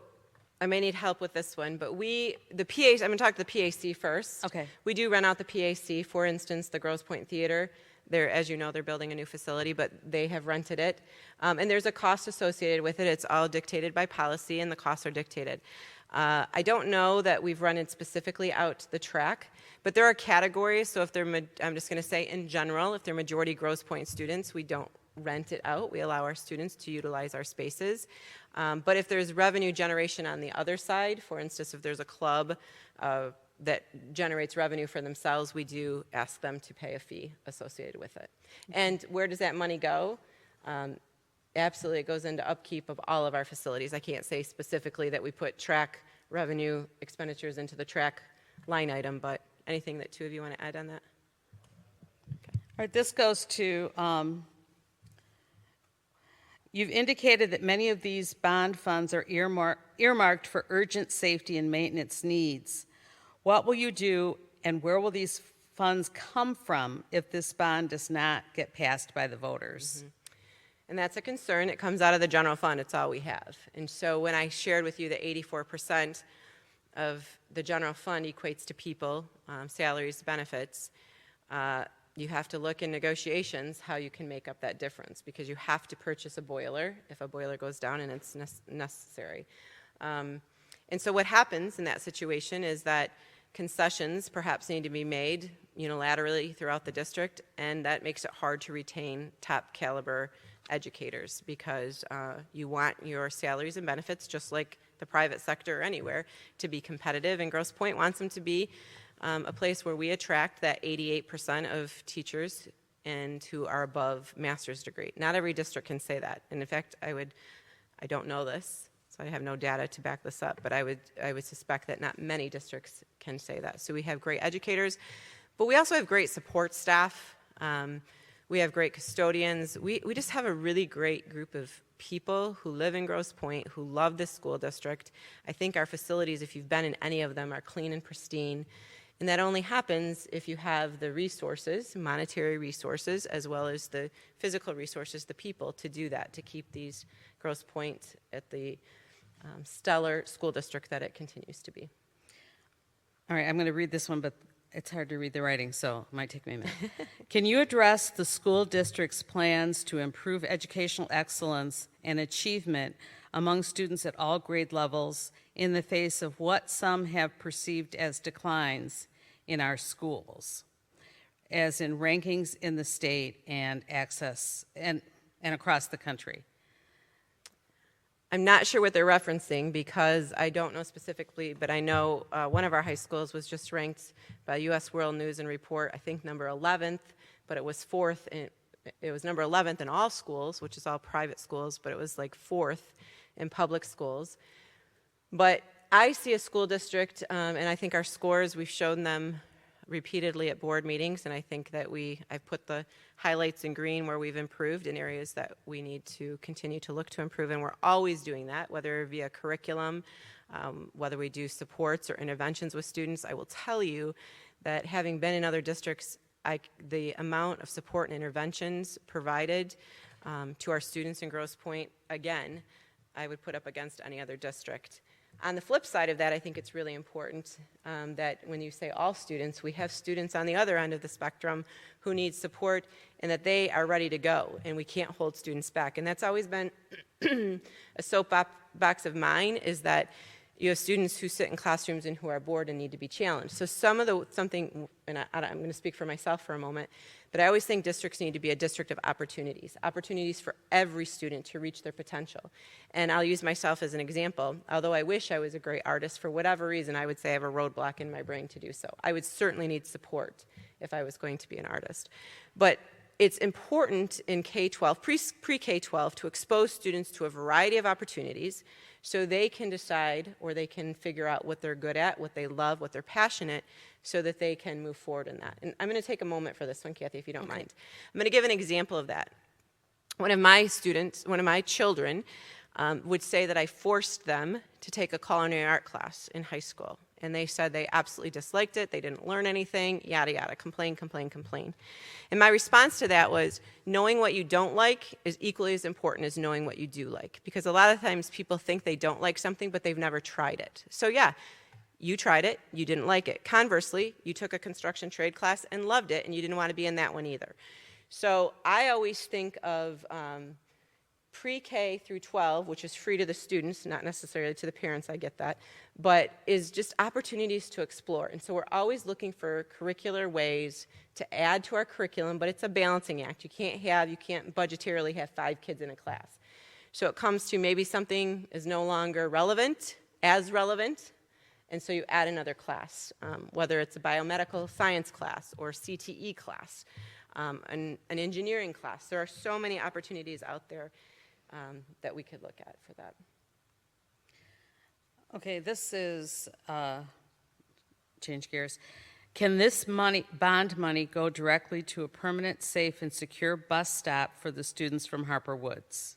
I may need help with this one, but I'm going to talk to the PAC first. Okay. We do rent out the PAC. For instance, the Grosse Pointe Theater. As you know, they're building a new facility, but they have rented it. And there's a cost associated with it. It's all dictated by policy, and the costs are dictated. I don't know that we've rented specifically out the track, but there are categories. So I'm just going to say in general, if they're majority Grosse Pointe students, we don't rent it out. We allow our students to utilize our spaces. But if there's revenue generation on the other side, for instance, if there's a club that generates revenue for themselves, we do ask them to pay a fee associated with it. And where does that money go? Absolutely, it goes into upkeep of all of our facilities. I can't say specifically that we put track revenue expenditures into the track line item, but anything that two of you want to add on that? All right, this goes to, you've indicated that many of these bond funds are earmarked for urgent safety and maintenance needs. What will you do, and where will these funds come from if this bond does not get passed by the voters? Mm-hmm. And that's a concern. It comes out of the general fund. It's all we have. And so when I shared with you that 84% of the general fund equates to people, salaries, benefits, you have to look in negotiations how you can make up that difference, because you have to purchase a boiler if a boiler goes down and it's necessary. And so what happens in that situation is that concessions perhaps need to be made unilaterally throughout the district, and that makes it hard to retain top caliber educators, because you want your salaries and benefits, just like the private sector or anywhere, to be competitive, and Grosse Pointe wants them to be a place where we attract that 88% of teachers and who are above master's degree. Not every district can say that, and in fact, I don't know this, so I have no data to back this up, but I would suspect that not many districts can say that. So we have great educators, but we also have great support staff. We have great custodians. We just have a really great group of people who live in Grosse Pointe, who love this school district. I think our facilities, if you've been in any of them, are clean and pristine. And that only happens if you have the resources, monetary resources, as well as the physical resources, the people, to do that, to keep these Grosse Pointe at the stellar school district that it continues to be. All right, I'm going to read this one, but it's hard to read the writing, so it might take me a minute. Can you address the school district's plans to improve educational excellence and achievement among students at all grade levels in the face of what some have perceived as declines in our schools, as in rankings in the state and access and across the country? I'm not sure what they're referencing, because I don't know specifically, but I know one of our high schools was just ranked by U.S. World News and Report, I think number 11th, but it was 4th. It was number 11th in all schools, which is all private schools, but it was like 4th in public schools. But I see a school district, and I think our scores, we've shown them repeatedly at board meetings, and I think that I've put the highlights in green where we've improved in areas that we need to continue to look to improve, and we're always doing that, whether via curriculum, whether we do supports or interventions with students. I will tell you that having been in other districts, the amount of support and interventions provided to our students in Grosse Pointe, again, I would put up against any other district. On the flip side of that, I think it's really important that when you say all students, we have students on the other end of the spectrum who need support and that they are ready to go, and we can't hold students back. And that's always been a soapbox of mine, is that you have students who sit in classrooms and who are bored and need to be challenged. So something, and I'm going to speak for myself for a moment, but I always think districts need to be a district of opportunities for every student to reach their potential. And I'll use myself as an example. Although I wish I was a great artist, for whatever reason, I would say I have a roadblock in my brain to do so. I would certainly need support if I was going to be an artist. But it's important in K-12, pre-K-12, to expose students to a variety of opportunities so they can decide, or they can figure out what they're good at, what they love, what they're passionate, so that they can move forward in that. And I'm going to take a moment for this one, Kathy, if you don't mind. I'm going to give an example of that. One of my children would say that I forced them to take a culinary art class in high school. And they said they absolutely disliked it, they didn't learn anything, yada, yada, complain. And my response to that was, knowing what you don't like is equally as important as knowing what you do like. Because a lot of times people think they don't like something, but they've never tried it. So yeah, you tried it, you didn't like it. Conversely, you took a construction trade class and loved it, and you didn't want to be in that one either. So I always think of pre-K through 12, which is free to the students, not necessarily to the parents, I get that, but is just opportunities to explore. And so we're always looking for curricular ways to add to our curriculum, but it's a balancing act. You can't budgetarily have 5 kids in a class. So it comes to maybe something is no longer relevant, and so you add another class, whether it's a biomedical science class or CTE class, an engineering class. There are so many opportunities out there that we could look at for that. Okay, this is, change gears. Can this bond money go directly to a permanent, safe, and secure bus stop for the students from Harper Woods?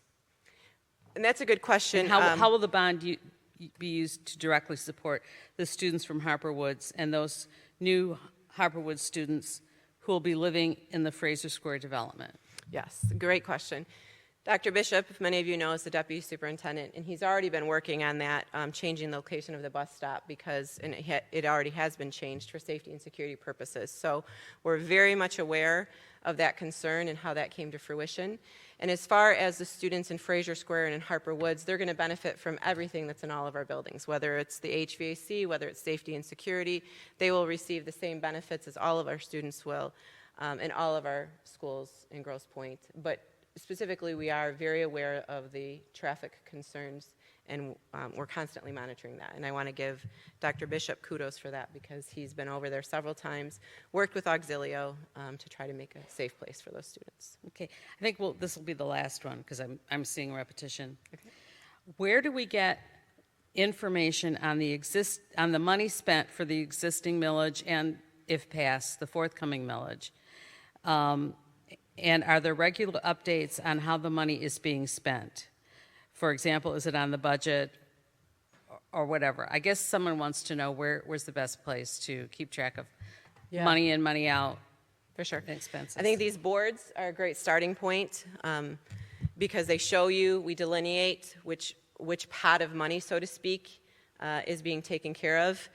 And that's a good question. And how will the bond be used to directly support the students from Harper Woods and those new Harper Woods students who will be living in the Fraser Square development? Yes, great question. Dr. Bishop, if many of you know, is the deputy superintendent, and he's already been working on that, changing the location of the bus stop, because it already has been changed for safety and security purposes. So we're very much aware of that concern and how that came to fruition. And as far as the students in Fraser Square and in Harper Woods, they're going to benefit from everything that's in all of our buildings, whether it's the HVAC, whether it's safety and security. They will receive the same benefits as all of our students will in all of our schools in Grosse Pointe. But specifically, we are very aware of the traffic concerns, and we're constantly monitoring that. And I want to give Dr. Bishop kudos for that, because he's been over there several times, worked with Auxilio to try to make a safe place for those students. Okay, I think this will be the last one, because I'm seeing repetition. Okay. Where do we get information on the money spent for the existing millage and, if passed, the forthcoming millage? And are there regular updates on how the money is being spent? For example, is it on the budget or whatever? I guess someone wants to know where's the best place to keep track of money in, money out. For sure. Expenses. I think these boards are a great starting point because they show you, we delineate which pot of money, so to speak, is being taken care of,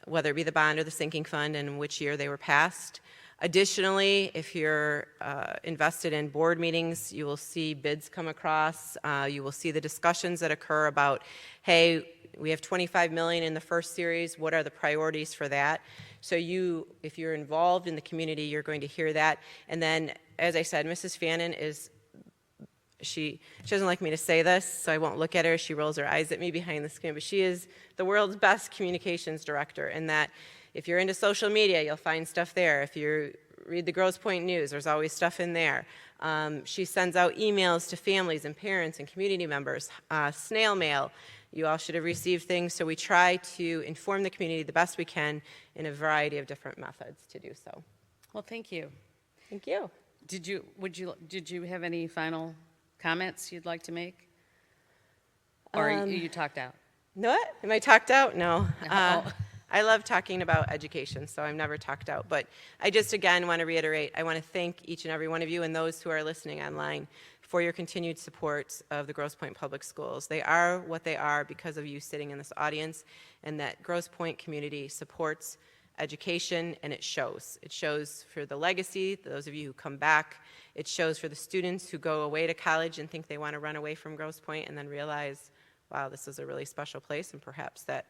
whether it be the bond or the sinking fund, and which year they were passed. Additionally, if you're invested in board meetings, you will see bids come across. You will see the discussions that occur about, hey, we have $25 million in the first series. What are the priorities for that? So if you're involved in the community, you're going to hear that. And then, as I said, Mrs. Fannin she doesn't like me to say this, so I won't look at her. She rolls her eyes at me behind the screen, but she is the world's best communications director, in that if you're into social media, you'll find stuff there. If you read the Grosse Pointe News, there's always stuff in there. She sends out emails to families and parents and community members, snail mail. You all should have received things, so we try to inform the community the best we can in a variety of different methods to do so. Well, thank you. Thank you. Did you have any final comments you'd like to make? Or you talked out? What? Am I talked out? No. I love talking about education, so I'm never talked out. But I just, again, want to reiterate, I want to thank each and every one of you and those who are listening online for your continued support of the Grosse Pointe Public Schools. They are what they are because of you sitting in this audience, and that Grosse Pointe community supports education, and it shows. It shows for the legacy, those of you who come back. It shows for the students who go away to college and think they want to run away from Grosse Pointe and then realize, wow, this is a really special place, and perhaps that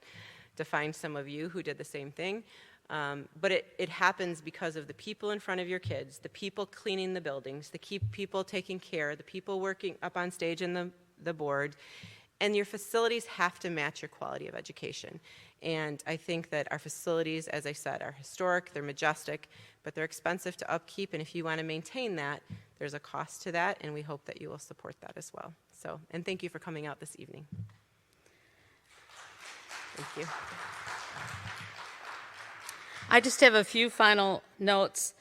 defines some of you who did the same thing. But it happens because of the people in front of your kids, the people cleaning the buildings, the people taking care, the people working up on stage in the board, and your facilities have to match your quality of education. And I think that our facilities, as I said, are historic, they're majestic, but they're expensive to upkeep, and if you want to maintain that, there's a cost to that, and we hope that you will support that as well. So, and thank you for coming out this evening. Thank you. I just have a few final notes.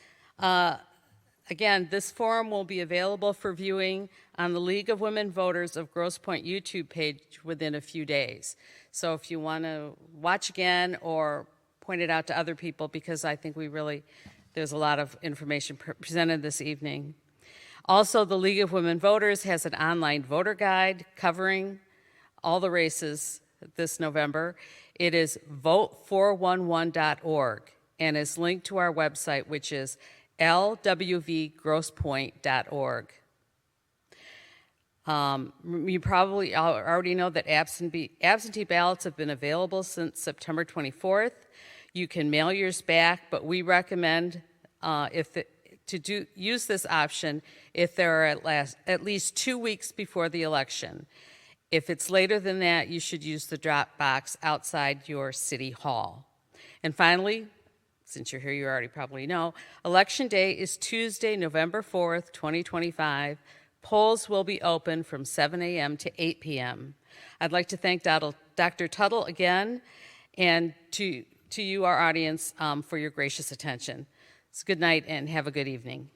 Again, this forum will be available for viewing on the League of Women Voters of Grosse Pointe YouTube page within a few days. So if you want to watch again or point it out to other people, because I think there's a lot of information presented this evening. Also, the League of Women Voters has an online voter guide covering all the races this November. It is vote411.org and is linked to our website, which is lwvgrossepointe.org. You probably already know that absentee ballots have been available since September 24th. You can mail yours back, but we recommend use this option if there are at least 2 weeks before the election. If it's later than that, you should use the drop box outside your city hall. And finally, since you're here, you already probably know, Election Day is Tuesday, November 4th, 2025. Polls will be open from 7 a.m. to 8 p.m. I'd like to thank Dr. Tuttle again, and to you, our audience, for your gracious attention. It's good night and have a good evening.